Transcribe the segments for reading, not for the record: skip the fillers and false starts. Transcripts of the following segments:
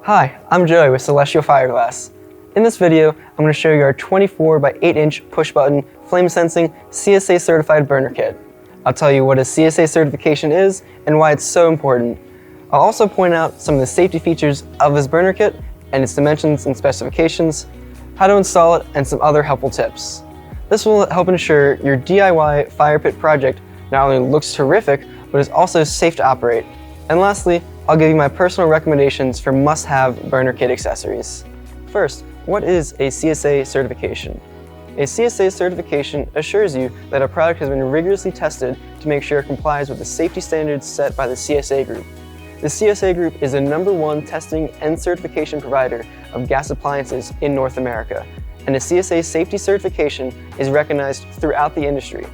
Hi, I'm Joey with Celestial Fireglass. In this video, I'm going to show you our 24 by 8 inch push button flame sensing CSA certified burner kit. I'll tell you what a CSA certification is and why it's so important. I'll also point out some of the safety features of this burner kit and its dimensions and specifications, how to install it, and some other helpful tips. This will help ensure your DIY fire pit project not only looks terrific, but is also safe to operate. And lastly, I'll give you my personal recommendations for must-have burner kit accessories. First, what is a CSA certification? A CSA certification assures you that a product has been rigorously tested to make sure it complies with the safety standards set by the CSA Group. The CSA Group is the #1 testing and certification provider of gas appliances in North America, and a CSA safety certification is recognized throughout the industry.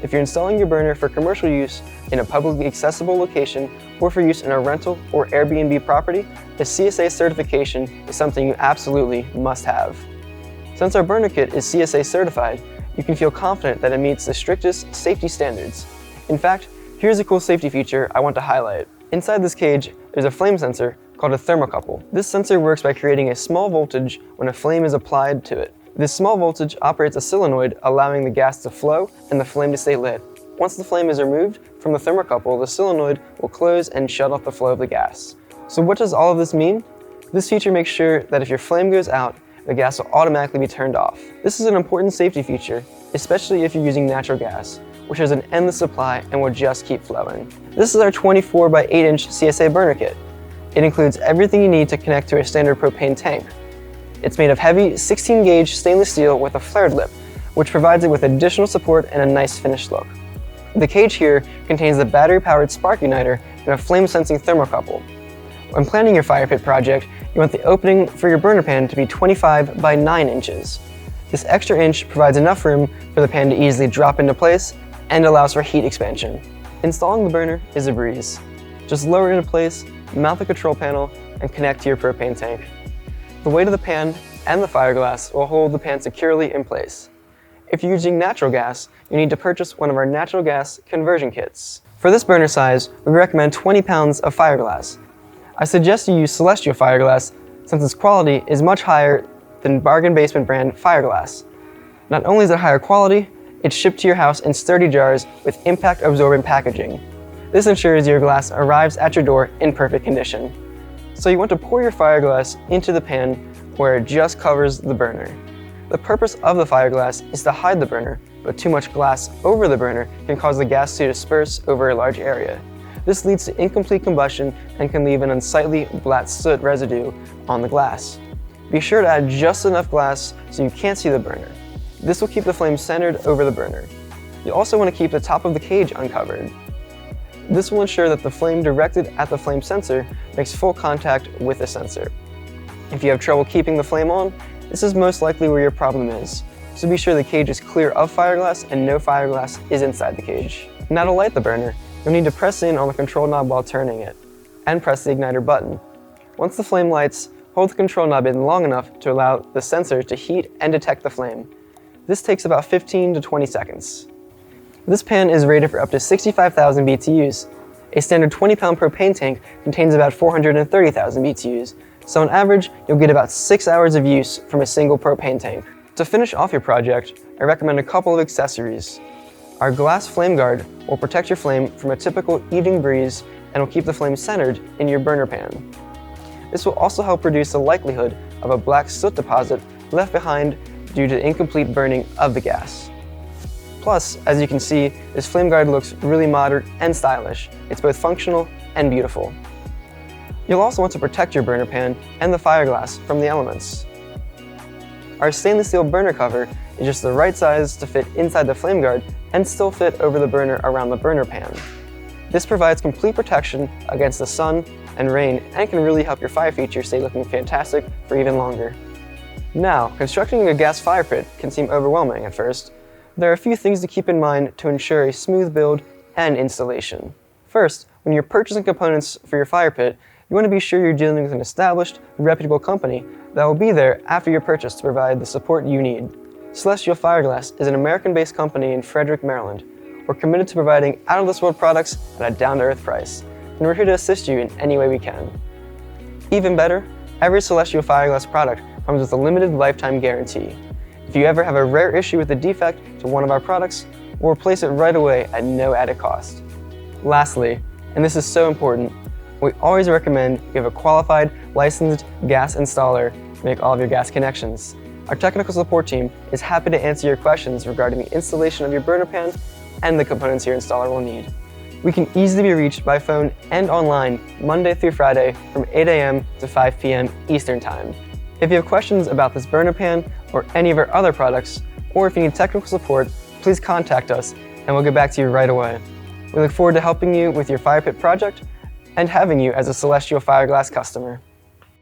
If you're installing your burner for commercial use in a publicly accessible location or for use in a rental or Airbnb property, the CSA certification is something you absolutely must have. Since our burner kit is CSA certified, you can feel confident that it meets the strictest safety standards. In fact, here's a cool safety feature I want to highlight. Inside this cage, there's a flame sensor called a thermocouple. This sensor works by creating a small voltage when a flame is applied to it. This small voltage operates a solenoid, allowing the gas to flow and the flame to stay lit. Once the flame is removed from the thermocouple, the solenoid will close and shut off the flow of the gas. So what does all of this mean? This feature makes sure that if your flame goes out, the gas will automatically be turned off. This is an important safety feature, especially if you're using natural gas, which has an endless supply and will just keep flowing. This is our 24 by 8 inch CSA burner kit. It includes everything you need to connect to a standard propane tank. It's made of heavy 16 gauge stainless steel with a flared lip, which provides it with additional support and a nice finished look. The cage here contains the battery-powered spark igniter and a flame-sensing thermocouple. When planning your fire pit project, you want the opening for your burner pan to be 25 by 9 inches. This extra inch provides enough room for the pan to easily drop into place and allows for heat expansion. Installing the burner is a breeze. Just lower it into place, mount the control panel, and connect to your propane tank. The weight of the pan and the fireglass will hold the pan securely in place. If you're using natural gas, you need to purchase one of our natural gas conversion kits. For this burner size, we recommend 20 pounds of fireglass. I suggest you use Celestial Fireglass since its quality is much higher than bargain basement brand fireglass. Not only is it higher quality, it's shipped to your house in sturdy jars with impact absorbent packaging. This ensures your glass arrives at your door in perfect condition. So you want to pour your fireglass into the pan where it just covers the burner. The purpose of the fireglass is to hide the burner, but too much glass over the burner can cause the gas to disperse over a large area. This leads to incomplete combustion and can leave an unsightly black soot residue on the glass. Be sure to add just enough glass so you can't see the burner. This will keep the flame centered over the burner. You also want to keep the top of the cage uncovered. This will ensure that the flame directed at the flame sensor makes full contact with the sensor. If you have trouble keeping the flame on, this is most likely where your problem is. So be sure the cage is clear of fireglass and no fireglass is inside the cage. Now to light the burner, you'll need to press in on the control knob while turning it, and press the igniter button. Once the flame lights, hold the control knob in long enough to allow the sensor to heat and detect the flame. This takes about 15 to 20 seconds. This pan is rated for up to 65,000 BTUs. A standard 20-pound propane tank contains about 430,000 BTUs, so on average, you'll get about 6 hours of use from a single propane tank. To finish off your project, I recommend a couple of accessories. Our glass flame guard will protect your flame from a typical evening breeze and will keep the flame centered in your burner pan. This will also help reduce the likelihood of a black soot deposit left behind due to incomplete burning of the gas. Plus, as you can see, this flame guard looks really modern and stylish. It's both functional and beautiful. You'll also want to protect your burner pan and the fireglass from the elements. Our stainless steel burner cover is just the right size to fit inside the flame guard and still fit over the burner around the burner pan. This provides complete protection against the sun and rain and can really help your fire feature stay looking fantastic for even longer. Now, constructing a gas fire pit can seem overwhelming at first. There are a few things to keep in mind to ensure a smooth build and installation. First, when you're purchasing components for your fire pit, you want to be sure you're dealing with an established, reputable company that will be there after your purchase to provide the support you need. Celestial Fireglass is an American-based company in Frederick, Maryland. We're committed to providing out-of-this-world products at a down-to-earth price, and we're here to assist you in any way we can. Even better, Every Celestial Fireglass product comes with a limited lifetime guarantee. If you ever have a rare issue with a defect to one of our products, we'll replace it right away at no added cost. Lastly, and this is so important, we always recommend you have a qualified, licensed gas installer to make all of your gas connections. Our technical support team is happy to answer your questions regarding the installation of your burner pan and the components your installer will need. We can easily be reached by phone and online Monday through Friday from 8 a.m. to 5 p.m. Eastern Time. If you have questions about this burner pan or any of our other products, or if you need technical support, please contact us and we'll get back to you right away. We look forward to helping you with your fire pit project and having you as a Celestial Fireglass customer.